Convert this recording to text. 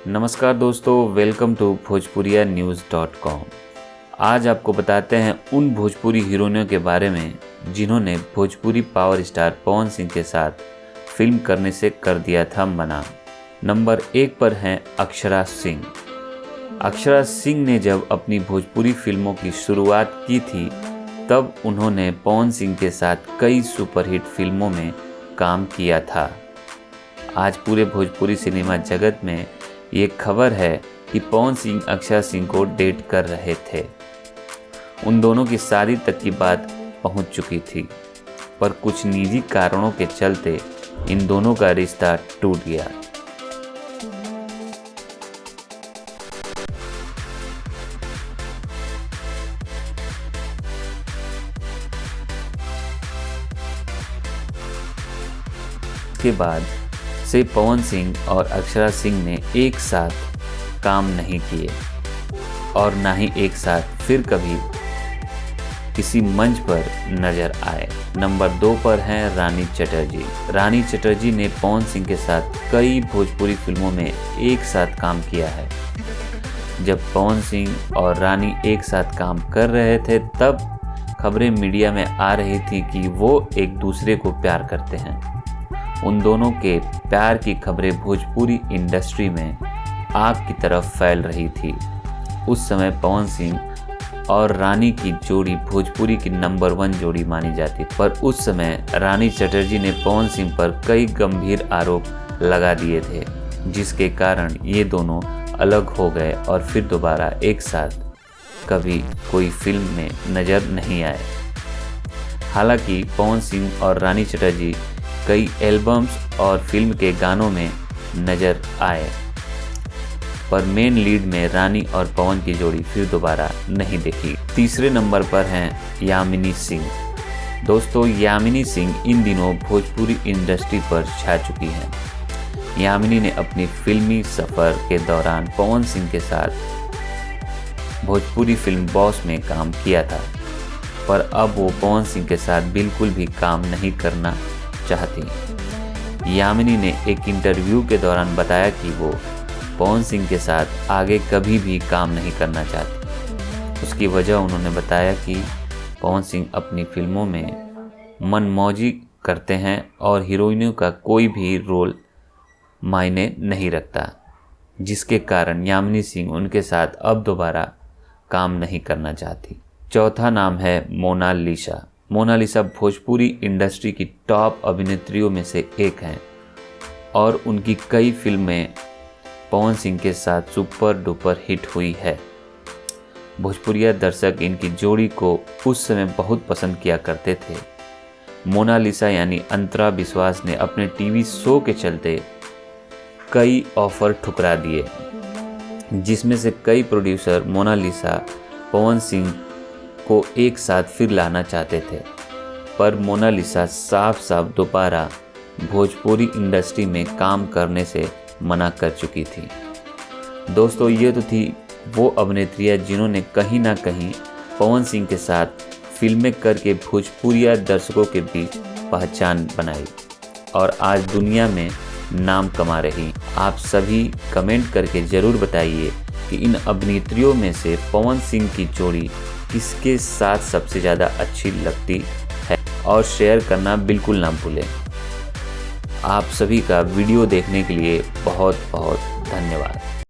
नमस्कार दोस्तों, welcome to भोजपुरियाnews.com। आज आपको बताते हैं उन भोजपुरी हीरोइनों के बारे में जिन्होंने भोजपुरी पावर स्टार पवन सिंह के साथ फिल्म करने से कर दिया था मना। नंबर 1 पर हैं अक्षरा सिंह। अक्षरा सिंह ने जब अपनी भोजपुरी फिल्मों की शुरुआत की थी तब उन्होंने पवन सिंह के साथ कई सुपरहिट फिल्मों में काम किया था। आज पूरे भोजपुरी सिनेमा जगत में ये खबर है कि पवन सिंह अक्षरा सिंह को डेट कर रहे थे। उन दोनों की शादी तक की बात पहुंच चुकी थी, पर कुछ निजी कारणों के चलते इन दोनों का रिश्ता टूट गया। इसके बाद से पवन सिंह और अक्षरा सिंह ने एक साथ काम नहीं किए और ना ही एक साथ फिर कभी किसी मंच पर नजर आए। नंबर 2 पर हैं रानी चटर्जी। रानी चटर्जी ने पवन सिंह के साथ कई भोजपुरी फिल्मों में एक साथ काम किया है। जब पवन सिंह और रानी एक साथ काम कर रहे थे तब खबरें मीडिया में आ रही थी कि वो एक दूसरे को प्यार करते हैं। उन दोनों के प्यार की खबरें भोजपुरी इंडस्ट्री में आग की तरफ फैल रही थी। उस समय पवन सिंह और रानी की जोड़ी भोजपुरी की नंबर 1 जोड़ी मानी जाती, पर उस समय रानी चटर्जी ने पवन सिंह पर कई गंभीर आरोप लगा दिए थे, जिसके कारण ये दोनों अलग हो गए और फिर दोबारा एक साथ कभी कोई फिल्म में नजर नहीं आए। हालांकि पवन सिंह और रानी चटर्जी कई एल्बम्स और फिल्म के गानों में नजर आए, पर मेन लीड में रानी और पवन की जोड़ी फिर दोबारा नहीं देखी। तीसरे नंबर पर हैं यामिनी सिंह। दोस्तों, यामिनी सिंह इन दिनों भोजपुरी इंडस्ट्री पर छा चुकी हैं। यामिनी ने अपनी फिल्मी सफर के दौरान पवन सिंह के साथ भोजपुरी फिल्म बॉस में काम किया था, पर अब वो पवन सिंह के साथ बिल्कुल भी काम नहीं करना चाहती। यामिनी ने एक इंटरव्यू के दौरान बताया कि वो पवन सिंह के साथ आगे कभी भी काम नहीं करना चाहती। उसकी वजह उन्होंने बताया कि पवन सिंह अपनी फिल्मों में मनमौजी करते हैं और हीरोइनों का कोई भी रोल मायने नहीं रखता, जिसके कारण यामिनी सिंह उनके साथ अब दोबारा काम नहीं करना चाहती। चौथा नाम है मोनालिसा। मोनालिसा भोजपुरी इंडस्ट्री की टॉप अभिनेत्रियों में से एक हैं और उनकी कई फिल्में पवन सिंह के साथ सुपर डुपर हिट हुई है। भोजपुरिया दर्शक इनकी जोड़ी को उस समय बहुत पसंद किया करते थे। मोनालिसा यानी अंतरा विश्वास ने अपने टीवी शो के चलते कई ऑफर ठुकरा दिए, जिसमें से कई प्रोड्यूसर मोनालिसा पवन सिंह को एक साथ फिर लाना चाहते थे, पर मोनालिसा साफ साफ दोबारा भोजपुरी इंडस्ट्री में काम करने से मना कर चुकी थी। दोस्तों, ये तो थी वो अभिनेत्रियां जिन्होंने कहीं ना कहीं पवन सिंह के साथ फिल्में करके भोजपुरिया दर्शकों के बीच पहचान बनाई और आज दुनिया में नाम कमा रही। आप सभी कमेंट करके ज़रूर बताइए कि इन अभिनेत्रियों में से पवन सिंह की जोड़ी किसके साथ सबसे ज़्यादा अच्छी लगती है, और शेयर करना बिल्कुल ना भूलें। आप सभी का वीडियो देखने के लिए बहुत बहुत धन्यवाद।